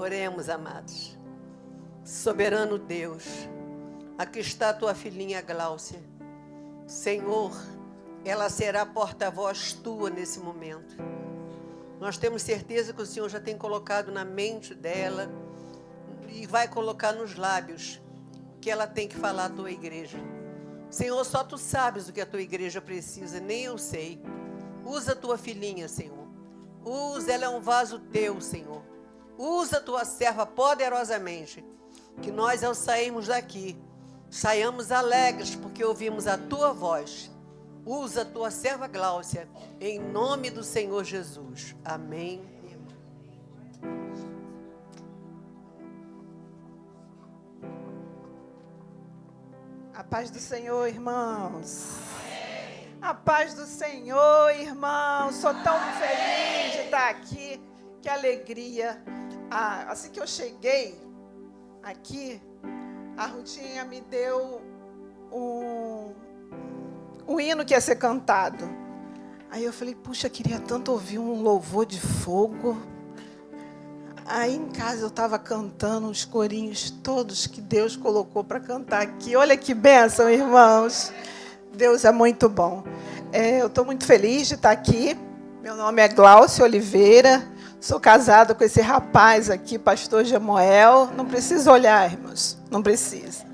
Oremos, amados. Soberano Deus, aqui está a tua filhinha Gláucia. Senhor, ela será porta-voz tua nesse momento. Nós temos certeza que o Senhor já tem colocado na mente dela e vai colocar nos lábios que ela tem que falar à tua igreja. Senhor, só tu sabes o que a tua igreja precisa, nem eu sei. Usa a tua filhinha, Senhor. Usa, ela é um vaso teu, Senhor. Usa a tua serva poderosamente. Que nós, ao sairmos daqui, saiamos alegres porque ouvimos a tua voz. Usa a tua serva Gláucia, em nome do Senhor Jesus. Amém. A paz do Senhor, irmãos. A paz do Senhor, irmãos. Sou tão feliz de estar aqui. Que alegria. Assim que eu cheguei aqui, a Rutinha me deu um hino que ia ser cantado. Aí eu falei, puxa, queria tanto ouvir um louvor de fogo. Aí em casa eu estava cantando os corinhos todos que Deus colocou para cantar aqui. Olha que bênção, irmãos. Deus é muito bom. Eu estou muito feliz de estar aqui. Meu nome é Gláucia Oliveira. Sou casada com esse rapaz aqui, pastor Gemoel. Não precisa olhar, irmãos. Não precisa.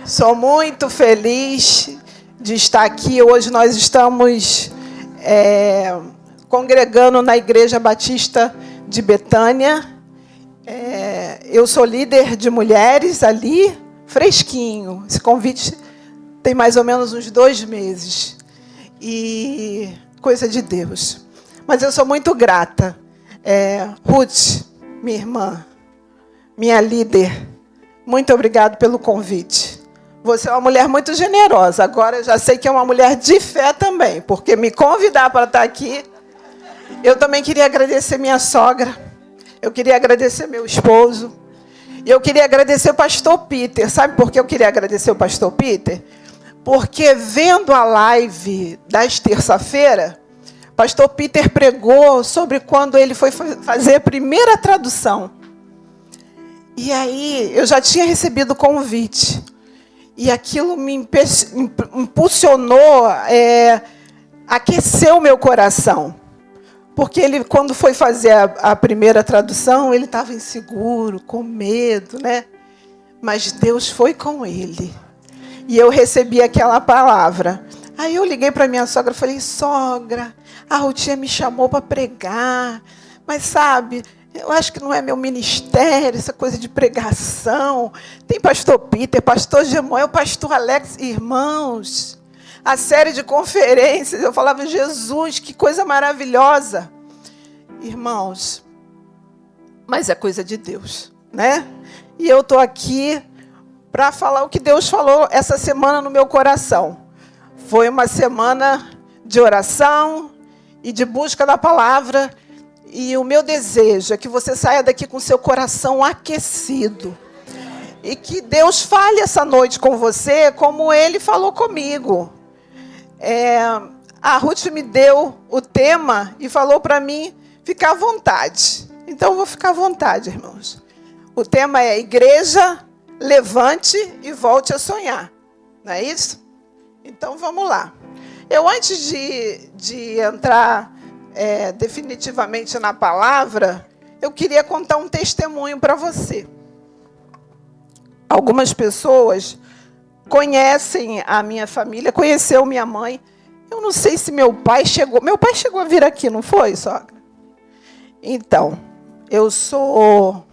Sou muito feliz de estar aqui. Hoje nós estamos congregando na Igreja Batista de Betânia. Eu sou líder de mulheres ali, fresquinho. Esse convite tem mais ou menos uns 2 meses. E coisa de Deus. Mas eu sou muito grata. Ruth, minha irmã, minha líder, muito obrigado pelo convite. Você é uma mulher muito generosa. Agora eu já sei que é uma mulher de fé também, porque me convidar para estar aqui. Eu também queria agradecer minha sogra. Eu queria agradecer meu esposo. E eu queria agradecer o pastor Peter. Sabe por que eu queria agradecer o pastor Peter? Porque vendo a live das terça-feira, pastor Peter pregou sobre quando ele foi fazer a primeira tradução. E aí eu já tinha recebido o convite. E aquilo me impulsionou, aqueceu o meu coração. Porque ele, quando foi fazer a primeira tradução, ele estava inseguro, com medo, né? Mas Deus foi com ele. E eu recebi aquela palavra. Aí eu liguei para minha sogra e falei, sogra, a Rutinha me chamou para pregar. Mas sabe, eu acho que não é meu ministério, essa coisa de pregação. Tem pastor Peter, pastor Gemoel, pastor Alex, irmãos. A série de conferências, eu falava, Jesus, que coisa maravilhosa. Irmãos, mas é coisa de Deus, né? E eu estou aqui para falar o que Deus falou essa semana no meu coração. Foi uma semana de oração e de busca da palavra. E o meu desejo é que você saia daqui com seu coração aquecido. E que Deus fale essa noite com você como Ele falou comigo. A Ruth me deu o tema e falou para mim ficar à vontade. Então eu vou ficar à vontade, irmãos. O tema é Igreja, levante e volte a sonhar. Não é isso? Então vamos lá. Eu, antes de entrar definitivamente na palavra, eu queria contar um testemunho para você. Algumas pessoas conhecem a minha família, conheceu minha mãe. Eu não sei se meu pai chegou. Meu pai chegou a vir aqui, não foi, sogra? Então, eu sou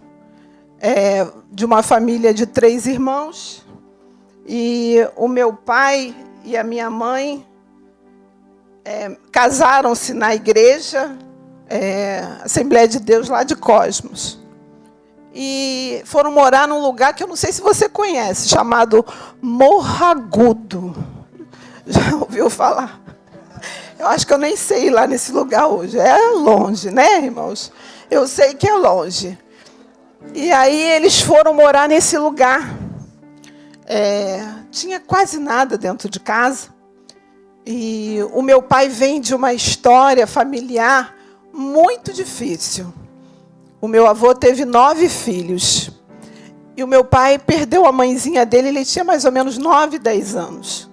de uma família de 3 irmãos. E o meu pai e a minha mãe casaram-se na igreja Assembleia de Deus lá de Cosmos. E foram morar num lugar que eu não sei se você conhece, chamado Morro Agudo. Já ouviu falar? Eu acho que eu nem sei ir lá nesse lugar hoje. É longe, né, irmãos? Eu sei que é longe. E aí eles foram morar nesse lugar. Tinha quase nada dentro de casa. E o meu pai vem de uma história familiar muito difícil. O meu avô teve 9 filhos. E o meu pai perdeu a mãezinha dele, ele tinha mais ou menos 9, 10 anos.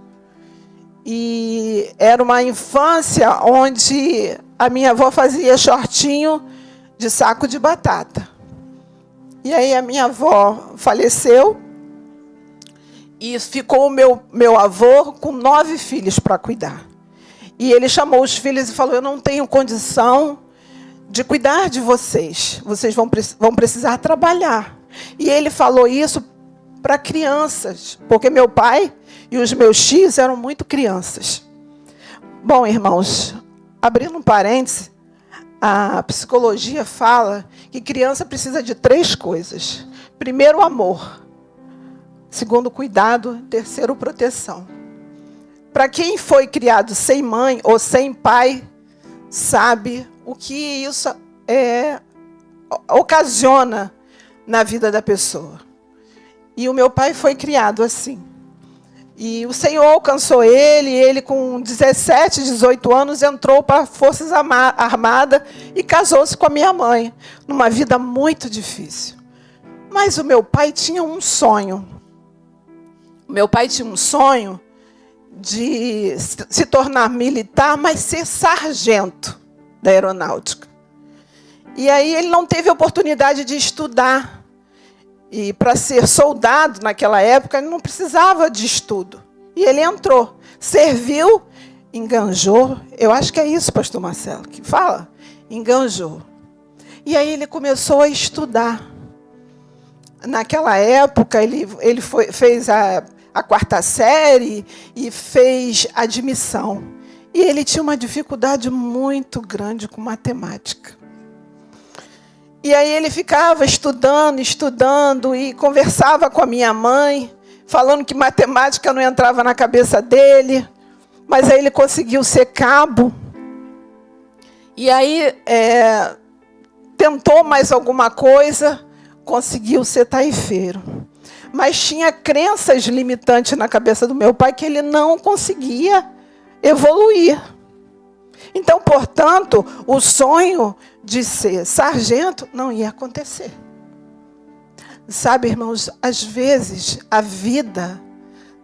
E era uma infância onde a minha avó fazia shortinho de saco de batata. E aí a minha avó faleceu e ficou o meu avô com 9 filhos para cuidar. E ele chamou os filhos e falou: eu não tenho condição de cuidar de vocês. Vocês vão precisar trabalhar. E ele falou isso para crianças, porque meu pai e os meus tios eram muito crianças. Bom, irmãos, abrindo um parêntese, a psicologia fala que criança precisa de 3 coisas. Primeiro, amor. Segundo, cuidado. Terceiro, proteção. Para quem foi criado sem mãe ou sem pai, sabe o que isso ocasiona na vida da pessoa. E o meu pai foi criado assim. E o Senhor alcançou ele com 17, 18 anos, entrou para as Forças Armadas e casou-se com a minha mãe, numa vida muito difícil. Mas o meu pai tinha um sonho. O meu pai tinha um sonho de se tornar militar, mas ser sargento da aeronáutica. E aí ele não teve oportunidade de estudar. E para ser soldado naquela época, ele não precisava de estudo. E ele entrou, serviu, enganjou. Eu acho que é isso, pastor Marcelo, que fala. Enganjou. E aí ele começou a estudar. Naquela época, ele fez a 4ª série e fez admissão. E ele tinha uma dificuldade muito grande com matemática. E aí ele ficava estudando e conversava com a minha mãe, falando que matemática não entrava na cabeça dele. Mas aí ele conseguiu ser cabo. E aí tentou mais alguma coisa, conseguiu ser taifeiro. Mas tinha crenças limitantes na cabeça do meu pai que ele não conseguia evoluir. Então, portanto, o sonho de ser sargento não ia acontecer. Sabe, irmãos, às vezes a vida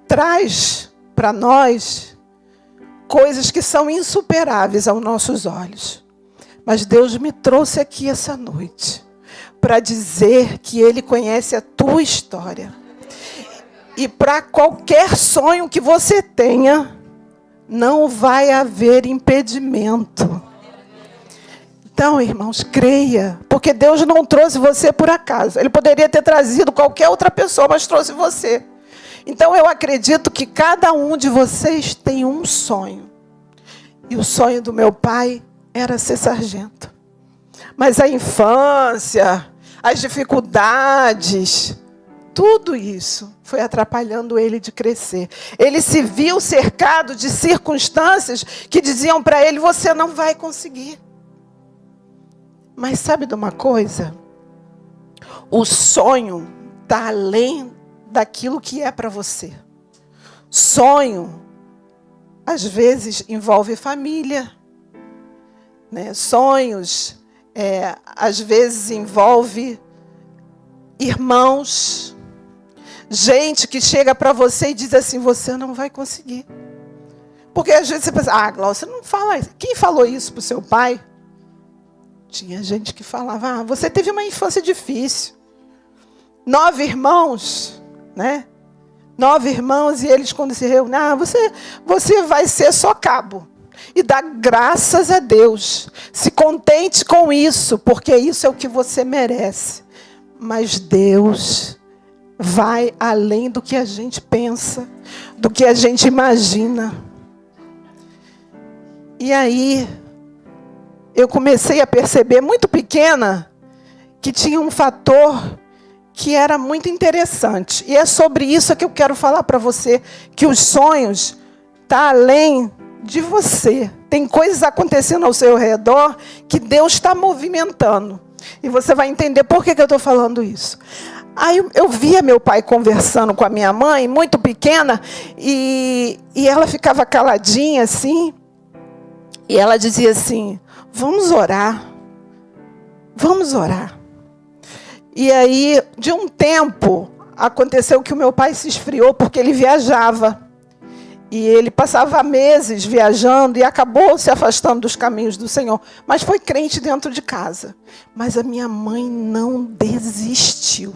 traz para nós coisas que são insuperáveis aos nossos olhos. Mas Deus me trouxe aqui essa noite para dizer que Ele conhece a tua história. E para qualquer sonho que você tenha, não vai haver impedimento. Então, irmãos, creia, porque Deus não trouxe você por acaso. Ele poderia ter trazido qualquer outra pessoa, mas trouxe você. Então, eu acredito que cada um de vocês tem um sonho. E o sonho do meu pai era ser sargento. Mas a infância, as dificuldades, tudo isso foi atrapalhando ele de crescer. Ele se viu cercado de circunstâncias que diziam para ele: você não vai conseguir. Mas sabe de uma coisa? O sonho está além daquilo que é para você. Sonho, às vezes, envolve família. Né? Sonhos, às vezes, envolve irmãos. Gente que chega para você e diz assim: você não vai conseguir. Porque às vezes você pensa: Glaucia, não fala isso. Quem falou isso para o seu pai? Tinha gente que falava: você teve uma infância difícil. 9 irmãos, né? 9 irmãos, e eles quando se reúnem: você vai ser só cabo. E dá graças a Deus. Se contente com isso, porque isso é o que você merece. Mas Deus vai além do que a gente pensa, do que a gente imagina. E aí, eu comecei a perceber, muito pequena, que tinha um fator que era muito interessante. E é sobre isso que eu quero falar para você, que os sonhos estão além de você. Tem coisas acontecendo ao seu redor que Deus está movimentando. E você vai entender por que eu estou falando isso. Aí eu via meu pai conversando com a minha mãe, muito pequena, e ela ficava caladinha assim, e ela dizia assim: vamos orar. Vamos orar. E aí, de um tempo, aconteceu que o meu pai se esfriou porque ele viajava. E ele passava meses viajando e acabou se afastando dos caminhos do Senhor. Mas foi crente dentro de casa. Mas a minha mãe não desistiu.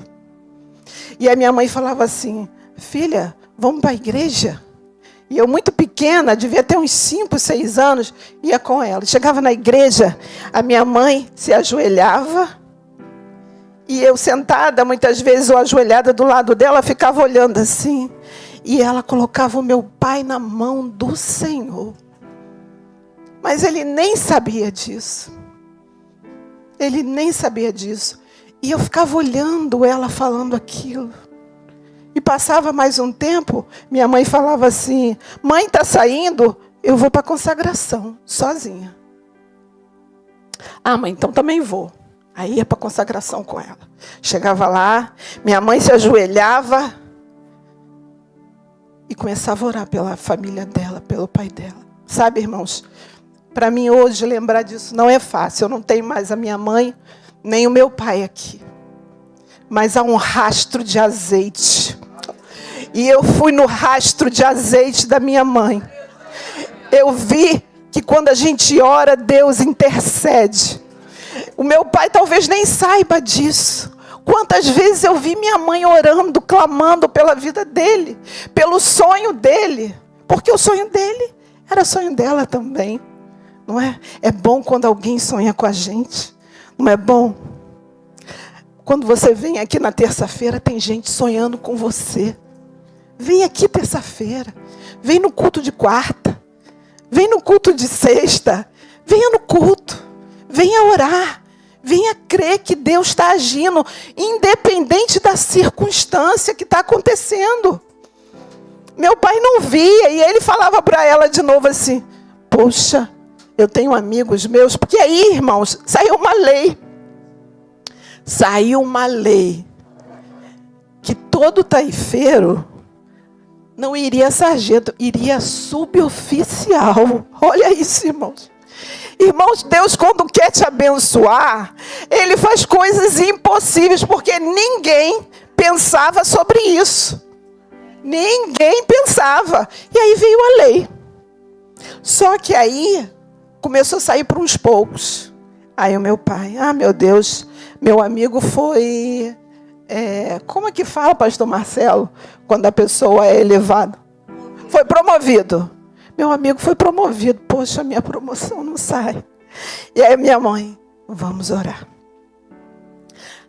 E a minha mãe falava assim: filha, vamos para a igreja? E eu, muito pequena, devia ter uns 5, 6 anos, ia com ela. Chegava na igreja, a minha mãe se ajoelhava. E eu sentada, muitas vezes, ou ajoelhada do lado dela, ficava olhando assim. E ela colocava o meu pai na mão do Senhor. Mas ele nem sabia disso. Ele nem sabia disso. E eu ficava olhando ela falando aquilo. E passava mais um tempo, minha mãe falava assim: mãe, está saindo? Eu vou para a consagração, sozinha. Ah, mãe, então também vou. Aí ia para a consagração com ela. Chegava lá, minha mãe se ajoelhava e começava a orar pela família dela, pelo pai dela. Sabe, irmãos, para mim hoje lembrar disso não é fácil. Eu não tenho mais a minha mãe, nem o meu pai aqui. Mas há um rastro de azeite. E eu fui no rastro de azeite da minha mãe. Eu vi que quando a gente ora, Deus intercede. O meu pai talvez nem saiba disso. Quantas vezes eu vi minha mãe orando, clamando pela vida dele, pelo sonho dele, porque o sonho dele era sonho dela também, não é? É bom quando alguém sonha com a gente, não é bom? Quando você vem aqui na terça-feira, tem gente sonhando com você. Vem aqui terça-feira, vem no culto de quarta, vem no culto de sexta, venha no culto, venha orar. Venha crer que Deus está agindo, independente da circunstância que está acontecendo. Meu pai não via, e ele falava para ela de novo assim: poxa, eu tenho amigos meus, porque aí, irmãos, saiu uma lei. Saiu uma lei que todo taifeiro não iria sargento, iria suboficial. Olha isso, irmãos. Irmãos, Deus, quando quer te abençoar, Ele faz coisas impossíveis, porque ninguém pensava sobre isso. Ninguém pensava. E aí veio a lei. Só que aí começou a sair para uns poucos. Aí o meu pai: ah, meu Deus, meu amigo foi... como é que fala, pastor Marcelo, quando a pessoa é elevada? Foi promovido. Meu amigo foi promovido. Poxa, minha promoção não sai. E aí minha mãe: vamos orar.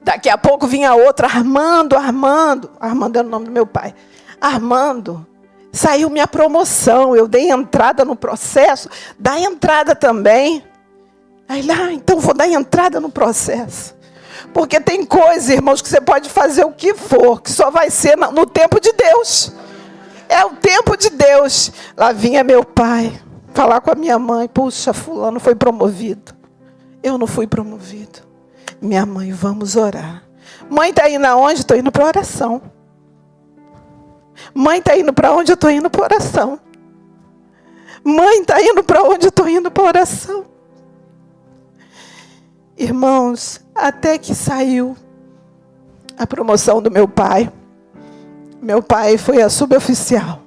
Daqui a pouco vinha outra: Armando era o nome do meu pai. Armando, saiu minha promoção. Eu dei entrada no processo. Dá entrada também. Aí lá, então vou dar entrada no processo. Porque tem coisa, irmãos, que você pode fazer o que for, que só vai ser no tempo de Deus. É o tempo de Deus. Lá vinha meu pai falar com a minha mãe: puxa, fulano foi promovido. Eu não fui promovido. Minha mãe: vamos orar. Mãe, está indo aonde? Estou indo para oração. Mãe, está indo para onde? Eu estou indo para oração. Mãe, está indo para onde? Eu estou indo para oração. Irmãos, até que saiu a promoção do meu pai. Meu pai foi a suboficial.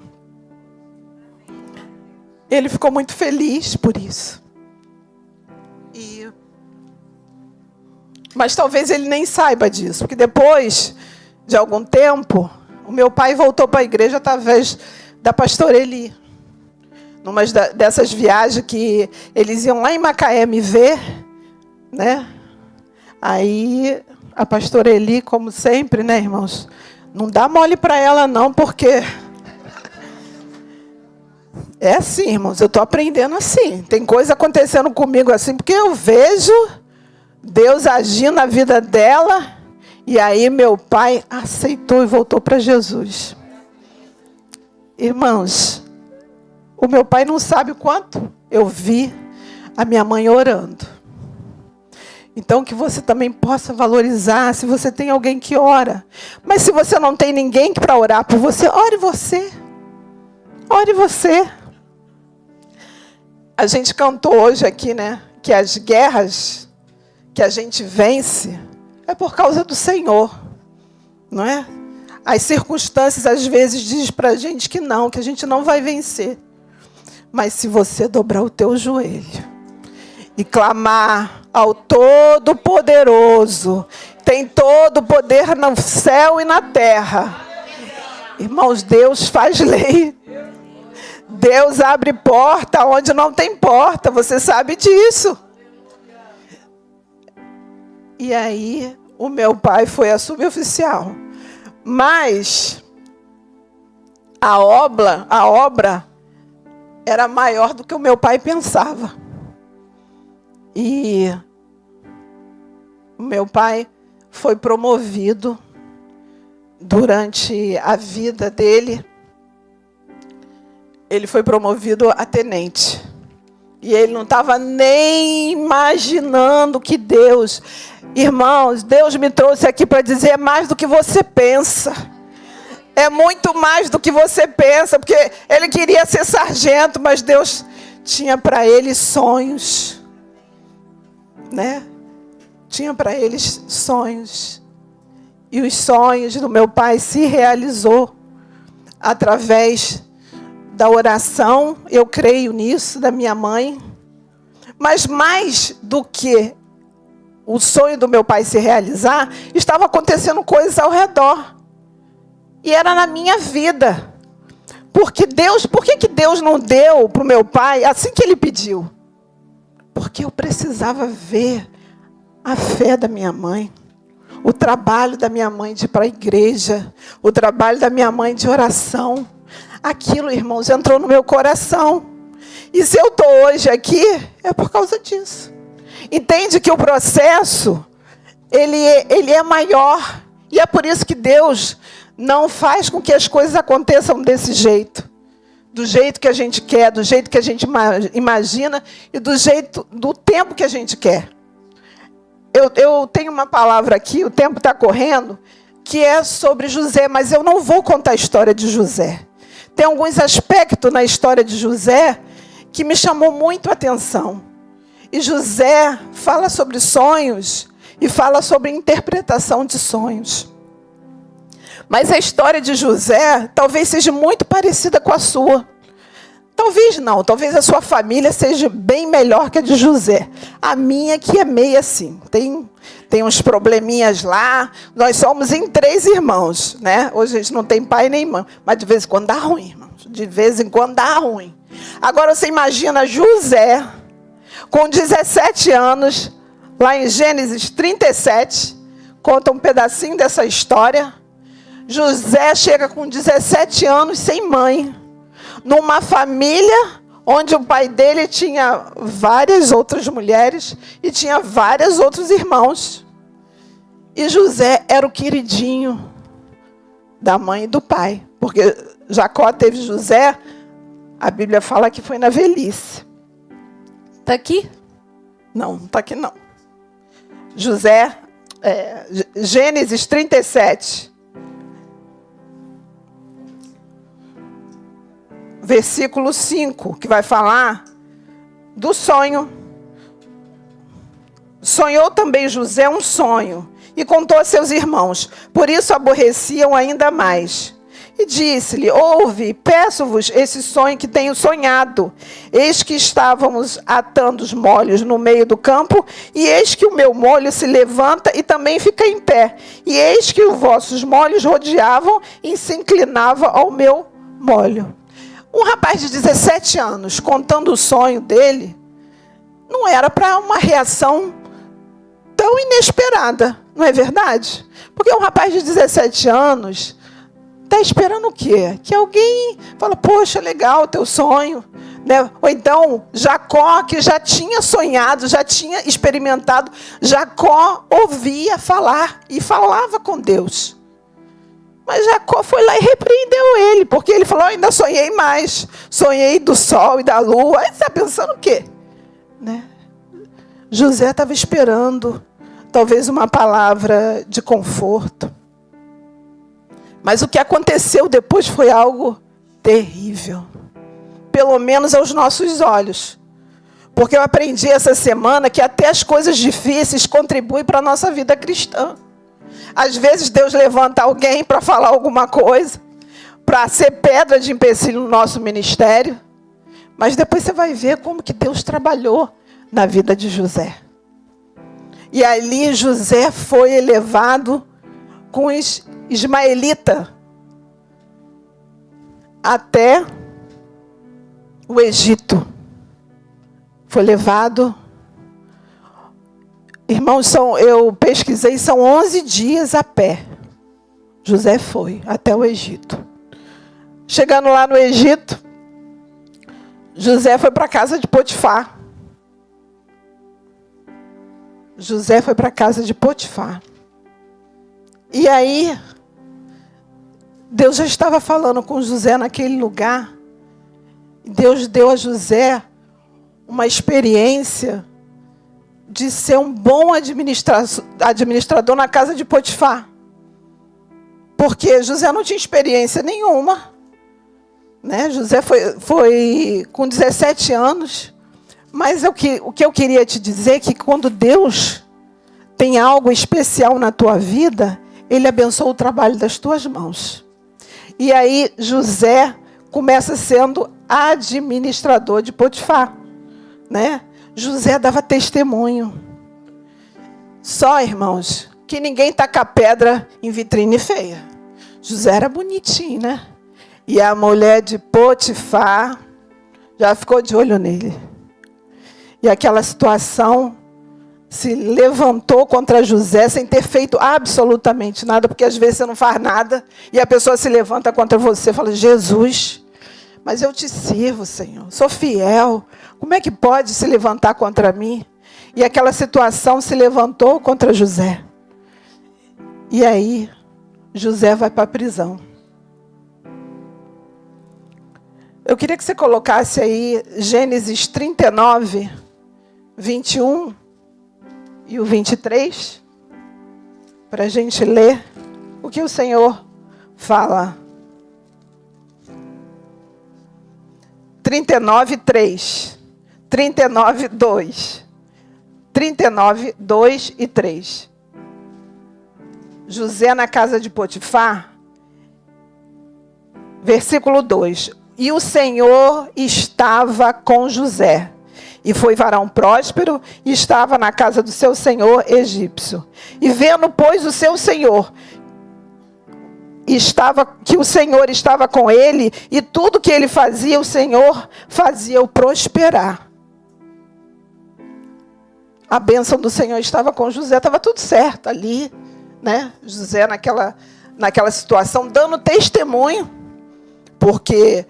Ele ficou muito feliz por isso. Mas talvez ele nem saiba disso, porque depois de algum tempo, o meu pai voltou para a igreja através da pastora Eli. Numa dessas viagens que eles iam lá em Macaé me ver, né? Aí a pastora Eli, como sempre, né, irmãos? Não dá mole para ela não, porque... é assim, irmãos, eu estou aprendendo assim. Tem coisa acontecendo comigo assim, porque eu vejo Deus agindo na vida dela. E aí meu pai aceitou e voltou para Jesus. Irmãos, o meu pai não sabe o quanto eu vi a minha mãe orando. Então, que você também possa valorizar, se você tem alguém que ora. Mas se você não tem ninguém para orar por você, ore você. Ore você. A gente cantou hoje aqui, né? Que as guerras que a gente vence é por causa do Senhor, não é? As circunstâncias às vezes dizem para a gente que a gente não vai vencer. Mas se você dobrar o teu joelho e clamar ao Todo-Poderoso, tem todo o poder no céu e na terra. Irmãos, Deus faz lei. Deus abre porta onde não tem porta. Você sabe disso. E aí, o meu pai foi a suboficial. Mas a obra era maior do que o meu pai pensava. E o meu pai foi promovido durante a vida dele. Ele foi promovido a tenente. E ele não estava nem imaginando que Deus... Irmãos, Deus me trouxe aqui para dizer é mais do que você pensa. É muito mais do que você pensa. Porque ele queria ser sargento, mas Deus tinha para ele sonhos. Né? Tinha para eles sonhos. E os sonhos do meu pai se realizou através da oração, eu creio nisso, da minha mãe. Mas mais do que o sonho do meu pai se realizar, estava acontecendo coisas ao redor. E era na minha vida. Por que Deus não deu para o meu pai assim que ele pediu? Porque eu precisava ver a fé da minha mãe. O trabalho da minha mãe de ir para a igreja. O trabalho da minha mãe de oração. Aquilo, irmãos, entrou no meu coração. E se eu estou hoje aqui, é por causa disso. Entende que o processo, ele é maior. E é por isso que Deus não faz com que as coisas aconteçam desse jeito. Do jeito que a gente quer, do jeito que a gente imagina e do tempo que a gente quer. Eu tenho uma palavra aqui, o tempo está correndo, que é sobre José, mas eu não vou contar a história de José. Tem alguns aspectos na história de José que me chamou muito a atenção. E José fala sobre sonhos e fala sobre interpretação de sonhos. Mas a história de José talvez seja muito parecida com a sua. Talvez não, talvez a sua família seja bem melhor que a de José. A minha que é meio assim, tem uns probleminhas lá. Nós somos em 3 irmãos, né? Hoje a gente não tem pai nem mãe, mas de vez em quando dá ruim, irmãos. De vez em quando dá ruim. Agora você imagina José, com 17 anos, lá em Gênesis 37, conta um pedacinho dessa história. José chega com 17 anos sem mãe, numa família onde o pai dele tinha várias outras mulheres e tinha vários outros irmãos. E José era o queridinho da mãe e do pai, porque Jacó teve José, a Bíblia fala que foi na velhice. Está aqui? Não, está aqui não. José, Gênesis 37. Versículo 5, que vai falar do sonho. Sonhou também José um sonho e contou a seus irmãos. Por isso aborreciam ainda mais. E disse-lhe: ouve, peço-vos esse sonho que tenho sonhado. Eis que estávamos atando os molhos no meio do campo, e eis que o meu molho se levanta e também fica em pé. E eis que os vossos molhos rodeavam e se inclinavam ao meu molho. Um rapaz de 17 anos, contando o sonho dele, não era para uma reação tão inesperada, não é verdade? Porque um rapaz de 17 anos está esperando o quê? Que alguém fala, poxa, legal o teu sonho. Né? Ou então, Jacó, que já tinha sonhado, já tinha experimentado, Jacó ouvia falar e falava com Deus. Mas Jacó foi lá e repreendeu ele, porque ele falou, ainda sonhei mais. Sonhei do sol e da lua. Aí você está pensando o quê? Né? José estava esperando, talvez uma palavra de conforto. Mas o que aconteceu depois foi algo terrível. Pelo menos aos nossos olhos. Porque eu aprendi essa semana que até as coisas difíceis contribuem para a nossa vida cristã. Às vezes Deus levanta alguém para falar alguma coisa, para ser pedra de empecilho no nosso ministério. Mas depois você vai ver como que Deus trabalhou na vida de José. E ali José foi elevado com os ismaelitas até o Egito. Foi levado. Irmãos, eu pesquisei, são 11 dias a pé. José foi até o Egito. Chegando lá no Egito, José foi para a casa de Potifar. José foi para a casa de Potifar. E aí, Deus já estava falando com José naquele lugar. Deus deu a José uma experiência de ser um bom administrador na casa de Potifar. Porque José não tinha experiência nenhuma. Né? José foi com 17 anos. Mas o que eu queria te dizer é que quando Deus tem algo especial na tua vida, Ele abençoa o trabalho das tuas mãos. E aí José começa sendo administrador de Potifar. Né? José dava testemunho. Só, irmãos, que ninguém taca pedra em vitrine feia. José era bonitinho, né? E a mulher de Potifar já ficou de olho nele. E aquela situação se levantou contra José sem ter feito absolutamente nada, porque às vezes você não faz nada e a pessoa se levanta contra você e fala: Jesus, mas eu te sirvo, Senhor, sou fiel, como é que pode se levantar contra mim? E aquela situação se levantou contra José. E aí, José vai para a prisão. Eu queria que você colocasse aí Gênesis 39, 21 e o 23, para a gente ler o que o Senhor fala. 39, 3. 39, 2. 39, 2 e 3. José na casa de Potifar, versículo 2. E o Senhor estava com José, e foi varão próspero, e estava na casa do seu senhor egípcio. E vendo, pois, o seu senhor, que o Senhor estava com ele, e tudo que ele fazia, o Senhor fazia-o prosperar. A bênção do Senhor estava com José, estava tudo certo ali, né? José naquela situação, dando testemunho, porque,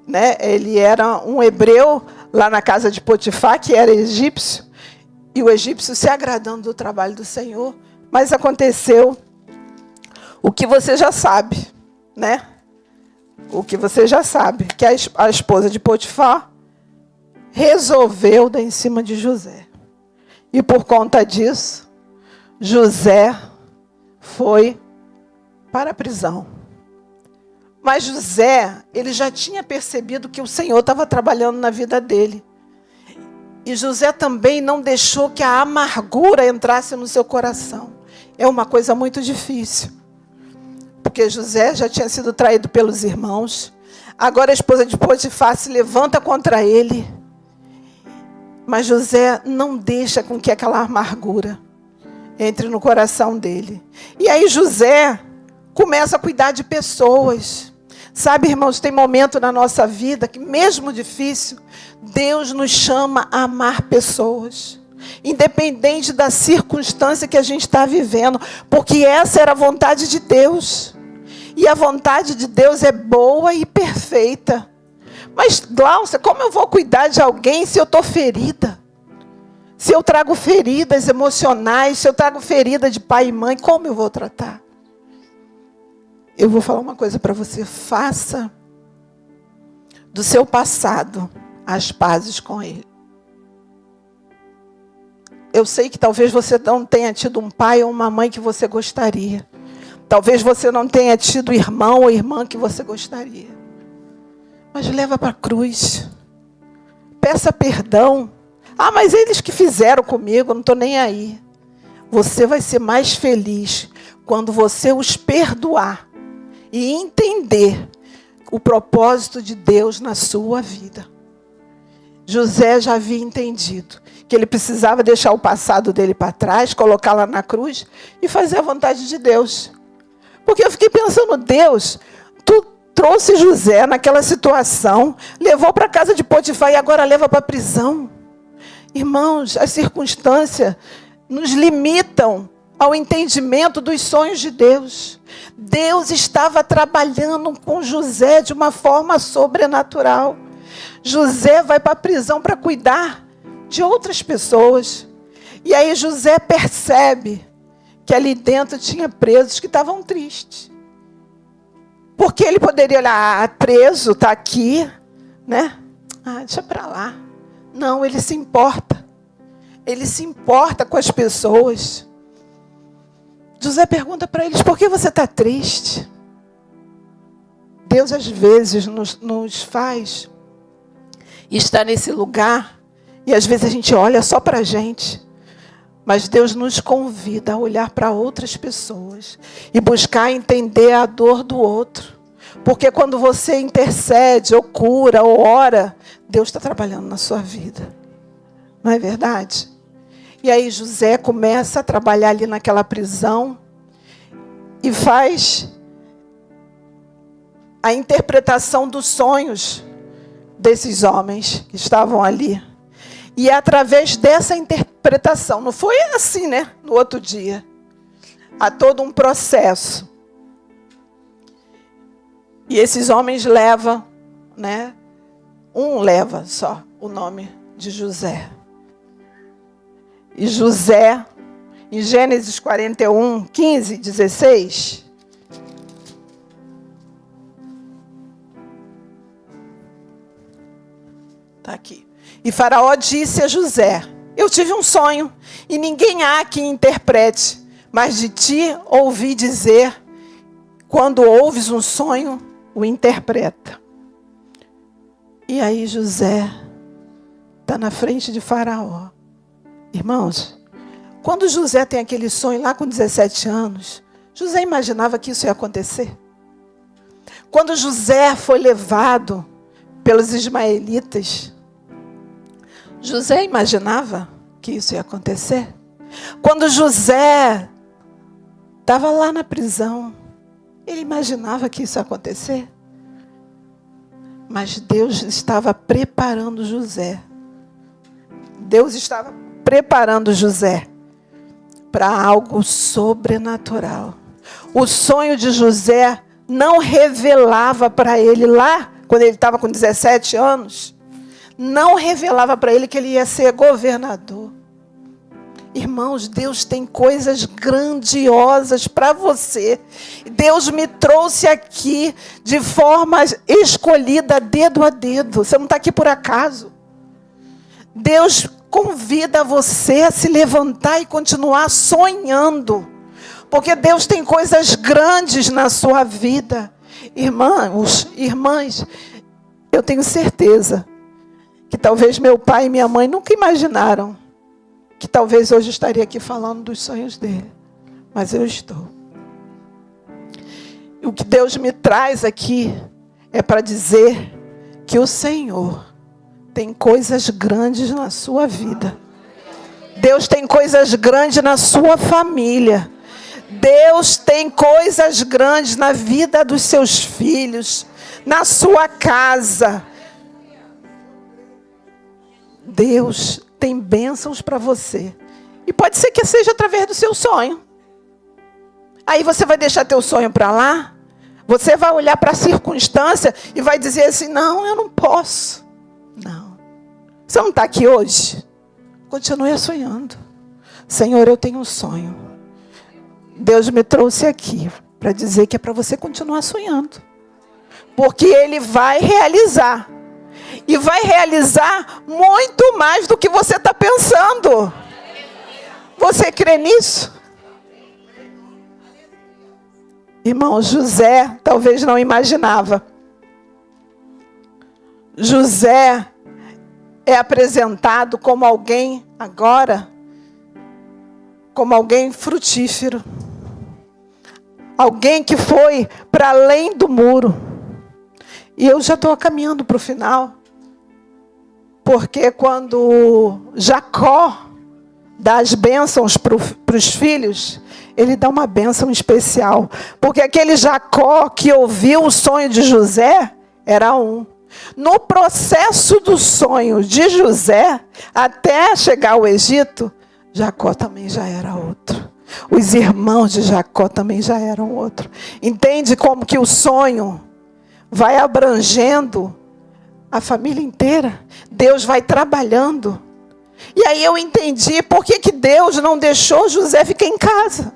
né, ele era um hebreu lá na casa de Potifar, que era egípcio, e o egípcio se agradando do trabalho do Senhor. Mas aconteceu o que você já sabe, né? O que você já sabe, que a esposa de Potifar resolveu dar em cima de José. E por conta disso, José foi para a prisão. Mas José, ele já tinha percebido que o Senhor estava trabalhando na vida dele. E José também não deixou que a amargura entrasse no seu coração. É uma coisa muito difícil. Porque José já tinha sido traído pelos irmãos. Agora a esposa de Potifar se levanta contra ele. Mas José não deixa com que aquela amargura entre no coração dele. E aí José começa a cuidar de pessoas. Sabe, irmãos, tem momento na nossa vida que, mesmo difícil, Deus nos chama a amar pessoas. Independente da circunstância que a gente está vivendo. Porque essa era a vontade de Deus. E a vontade de Deus é boa e perfeita. Mas, Glaucia, como eu vou cuidar de alguém se eu estou ferida? Se eu trago feridas emocionais, se eu trago ferida de pai e mãe, como eu vou tratar? Eu vou falar uma coisa para você. Faça do seu passado as pazes com ele. Eu sei que talvez você não tenha tido um pai ou uma mãe que você gostaria. Talvez você não tenha tido irmão ou irmã que você gostaria. Mas leva para a cruz. Peça perdão. Ah, mas eles que fizeram comigo, eu não estou nem aí. Você vai ser mais feliz quando você os perdoar e entender o propósito de Deus na sua vida. José já havia entendido que ele precisava deixar o passado dele para trás, colocar lá na cruz e fazer a vontade de Deus. Porque eu fiquei pensando, Deus, tu trouxe José naquela situação, levou para a casa de Potifar e agora leva para a prisão. Irmãos, as circunstâncias nos limitam ao entendimento dos sonhos de Deus. Deus estava trabalhando com José de uma forma sobrenatural. José vai para a prisão para cuidar de outras pessoas. E aí José percebe que ali dentro tinha presos que estavam tristes. Porque ele poderia olhar, preso, está aqui, né? Deixa para lá. Não, ele se importa. Ele se importa com as pessoas. José pergunta para eles, por que você está triste? Deus às vezes nos faz estar nesse lugar e às vezes a gente olha só para a gente. Mas Deus nos convida a olhar para outras pessoas e buscar entender a dor do outro. Porque quando você intercede, ou cura, ou ora, Deus está trabalhando na sua vida. Não é verdade? E aí José começa a trabalhar ali naquela prisão e faz a interpretação dos sonhos desses homens que estavam ali. E é através dessa interpretação, não foi assim, né? No outro dia. Há todo um processo. E esses homens levam, né? Um leva só o nome de José. E José, em Gênesis 41, 15, 16... Está aqui. E Faraó disse a José, eu tive um sonho, e ninguém há que interprete, mas de ti ouvi dizer, quando ouves um sonho, o interpreta. E aí José está na frente de Faraó. Irmãos, quando José tem aquele sonho lá com 17 anos, José imaginava que isso ia acontecer? Quando José foi levado pelos ismaelitas, José imaginava que isso ia acontecer? Quando José estava lá na prisão, ele imaginava que isso ia acontecer? Mas Deus estava preparando José. Deus estava preparando José para algo sobrenatural. O sonho de José não revelava para ele lá, quando ele estava com 17 anos, não revelava para ele que ele ia ser governador. Irmãos, Deus tem coisas grandiosas para você. Deus me trouxe aqui de forma escolhida, dedo a dedo. Você não está aqui por acaso. Deus convida você a se levantar e continuar sonhando. Porque Deus tem coisas grandes na sua vida. Irmãos, irmãs, eu tenho certeza que talvez meu pai e minha mãe nunca imaginaram que talvez hoje eu estaria aqui falando dos sonhos dele. Mas eu estou. O que Deus me traz aqui é para dizer que o Senhor tem coisas grandes na sua vida. Deus tem coisas grandes na sua família. Deus tem coisas grandes na vida dos seus filhos, na sua casa. Deus tem bênçãos para você. E pode ser que seja através do seu sonho. Aí você vai deixar teu sonho para lá? Você vai olhar para a circunstância e vai dizer assim, não, eu não posso. Não. Você não está aqui hoje? Continue sonhando. Senhor, eu tenho um sonho. Deus me trouxe aqui para dizer que é para você continuar sonhando. Porque Ele vai realizar. E vai realizar muito mais do que você está pensando. Você crê nisso? Irmão, José talvez não imaginava. José é apresentado como alguém agora, como alguém frutífero. Alguém que foi para além do muro. E eu já estou caminhando para o final. Porque quando Jacó dá as bênçãos para os filhos, ele dá uma bênção especial. Porque aquele Jacó que ouviu o sonho de José era um. No processo do sonho de José, até chegar ao Egito, Jacó também já era outro. Os irmãos de Jacó também já eram outro. Entende como que o sonho vai abrangendo a família inteira? Deus vai trabalhando. E aí eu entendi por que Deus não deixou José ficar em casa.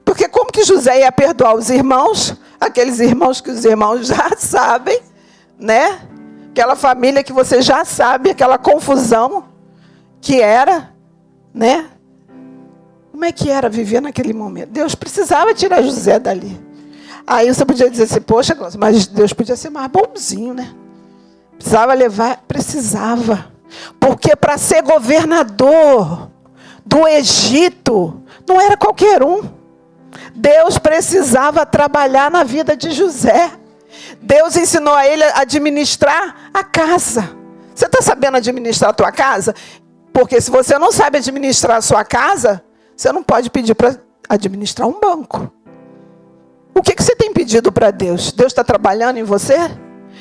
Porque como que José ia perdoar os irmãos? Aqueles irmãos que os irmãos já sabem, né? Aquela família que você já sabe, aquela confusão que era, né? Como é que era viver naquele momento? Deus precisava tirar José dali. Aí você podia dizer assim, poxa, mas Deus podia ser mais bonzinho, né? Precisava levar, precisava. Porque para ser governador do Egito, não era qualquer um. Deus precisava trabalhar na vida de José. Deus ensinou a ele a administrar a casa. Você está sabendo administrar a tua casa? Porque se você não sabe administrar a sua casa, você não pode pedir para administrar um banco. O que você tem pedido para Deus? Deus está trabalhando em você?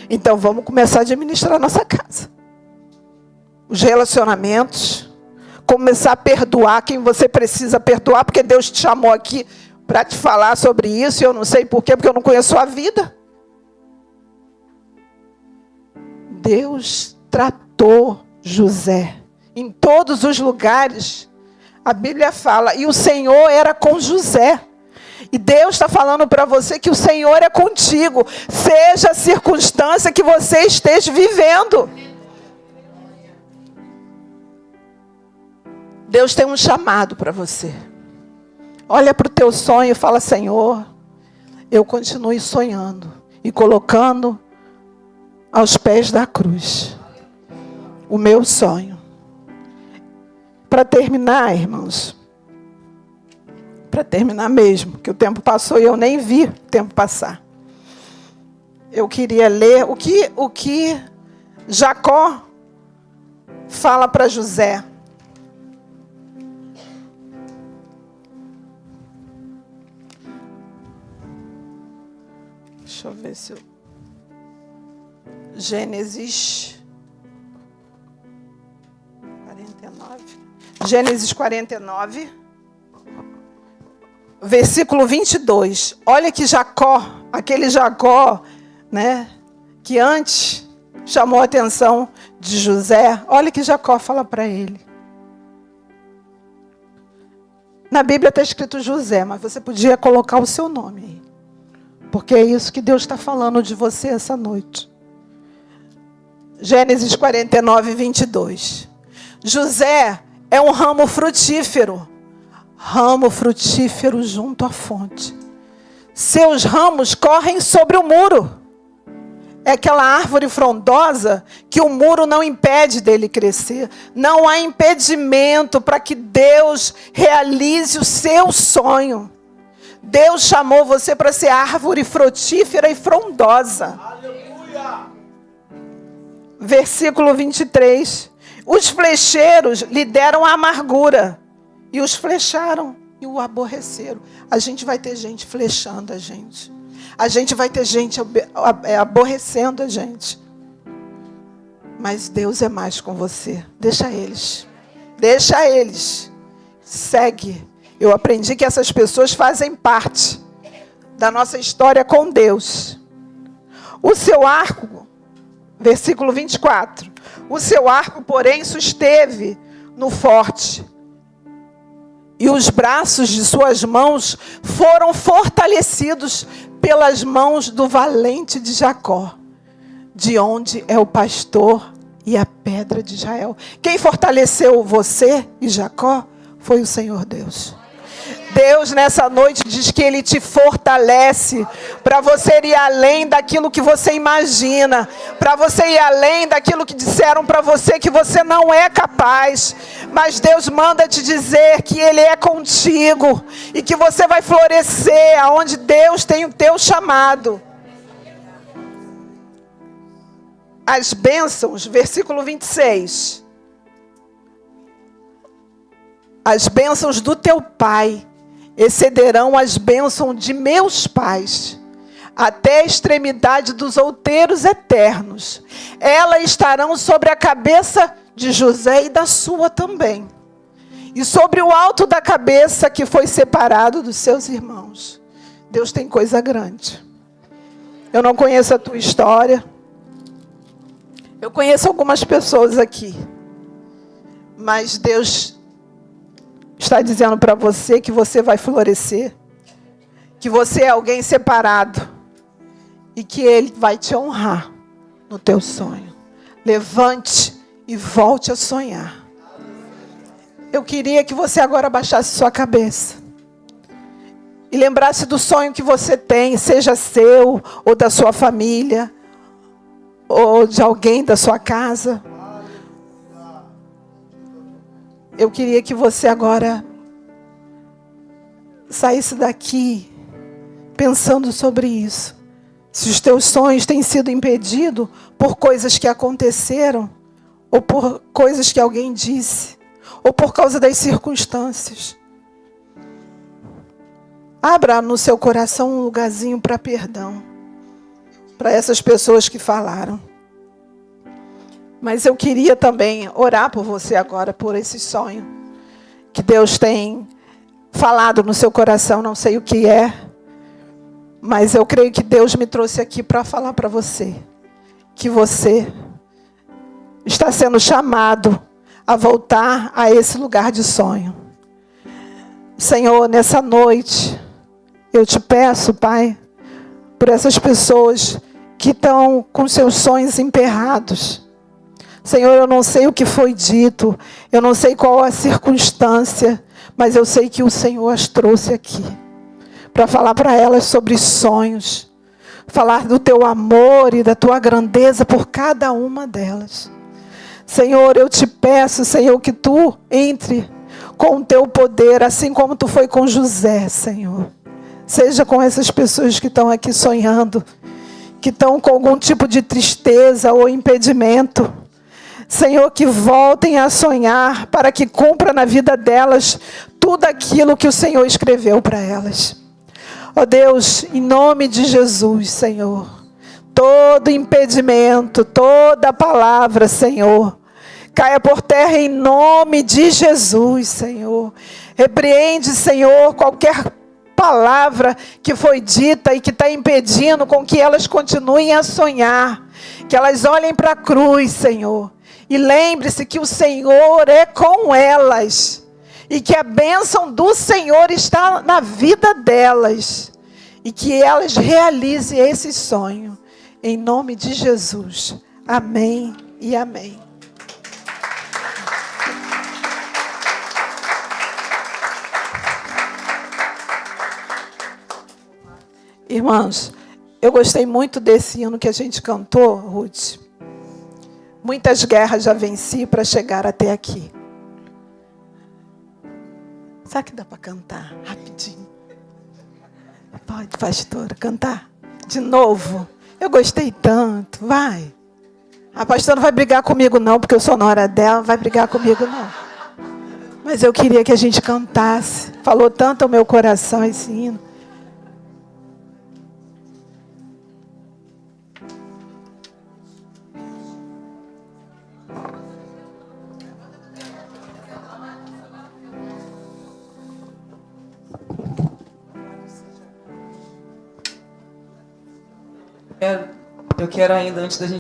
Então vamos começar a administrar a nossa casa. Os relacionamentos. Começar a perdoar quem você precisa perdoar, porque Deus te chamou aqui para te falar sobre isso, e eu não sei porquê, porque eu não conheço a vida. Deus tratou José em todos os lugares. A Bíblia fala, e o Senhor era com José. E Deus está falando para você que o Senhor é contigo, seja a circunstância que você esteja vivendo. Deus tem um chamado para você. Olha para o teu sonho e fala, Senhor, eu continue sonhando e colocando aos pés da cruz o meu sonho. Para terminar, irmãos, para terminar mesmo, que o tempo passou e eu nem vi o tempo passar. Eu queria ler o que Jacó fala para José. Deixa eu ver se eu... Gênesis 49, versículo 22. Olha que Jacó, aquele Jacó, né, que antes chamou a atenção de José, olha que Jacó fala para ele. Na Bíblia está escrito José, mas você podia colocar o seu nome aí. Porque é isso que Deus está falando de você essa noite. Gênesis 49, 22. José é um ramo frutífero junto à fonte. Seus ramos correm sobre o muro. É aquela árvore frondosa que o muro não impede dele crescer. Não há impedimento para que Deus realize o seu sonho. Deus chamou você para ser árvore frutífera e frondosa. Aleluia! Versículo 23. Os flecheiros lhe deram a amargura, e os flecharam e o aborreceram. A gente vai ter gente flechando a gente. A gente vai ter gente aborrecendo a gente. Mas Deus é mais com você. Deixa eles. Deixa eles. Segue. Eu aprendi que essas pessoas fazem parte da nossa história com Deus. O seu arco, versículo 24. O seu arco, porém, susteve no forte. E os braços de suas mãos foram fortalecidos pelas mãos do valente de Jacó, de onde é o pastor e a pedra de Israel. Quem fortaleceu você e Jacó foi o Senhor Deus. Deus, nessa noite, diz que Ele te fortalece para você ir além daquilo que você imagina, para você ir além daquilo que disseram para você que você não é capaz. Mas Deus manda te dizer que Ele é contigo e que você vai florescer aonde Deus tem o teu chamado. As bênçãos, versículo 26. As bênçãos do teu pai excederão as bênçãos de meus pais, até a extremidade dos outeiros eternos. Elas estarão sobre a cabeça de José e da sua também, e sobre o alto da cabeça que foi separado dos seus irmãos. Deus tem coisa grande. Eu não conheço a tua história. Eu conheço algumas pessoas aqui, mas Deus está dizendo para você que você vai florescer, que você é alguém separado e que Ele vai te honrar no teu sonho. Levante e volte a sonhar. Eu queria que você agora baixasse sua cabeça e lembrasse do sonho que você tem, seja seu ou da sua família, ou de alguém da sua casa. Eu queria que você agora saísse daqui pensando sobre isso. Se os teus sonhos têm sido impedidos por coisas que aconteceram, ou por coisas que alguém disse, ou por causa das circunstâncias. Abra no seu coração um lugarzinho para perdão, para essas pessoas que falaram. Mas eu queria também orar por você agora, por esse sonho que Deus tem falado no seu coração, não sei o que é, mas eu creio que Deus me trouxe aqui para falar para você, que você está sendo chamado a voltar a esse lugar de sonho. Senhor, nessa noite, eu te peço, Pai, por essas pessoas que estão com seus sonhos emperrados. Senhor, eu não sei o que foi dito, eu não sei qual a circunstância, mas eu sei que o Senhor as trouxe aqui para falar para elas sobre sonhos, falar do teu amor e da tua grandeza por cada uma delas. Senhor, eu te peço, Senhor, que tu entre com o teu poder, assim como tu foi com José, Senhor. Seja com essas pessoas que estão aqui sonhando, que estão com algum tipo de tristeza ou impedimento. Senhor, que voltem a sonhar para que cumpra na vida delas tudo aquilo que o Senhor escreveu para elas. Ó Deus, em nome de Jesus, Senhor, todo impedimento, toda palavra, Senhor, caia por terra em nome de Jesus, Senhor. Repreende, Senhor, qualquer palavra que foi dita e que está impedindo com que elas continuem a sonhar, que elas olhem para a cruz, Senhor. E lembre-se que o Senhor é com elas. E que a bênção do Senhor está na vida delas. E que elas realizem esse sonho. Em nome de Jesus. Amém e amém. Irmãos, eu gostei muito desse hino que a gente cantou, Ruth. Muitas guerras já venci para chegar até aqui. Sabe que dá para cantar rapidinho? Pode, pastora, cantar de novo. Eu gostei tanto, vai. A pastora não vai brigar comigo não, porque eu sou nora dela, não vai brigar comigo não. Mas eu queria que a gente cantasse. Falou tanto ao meu coração esse hino. Eu quero ainda, antes da gente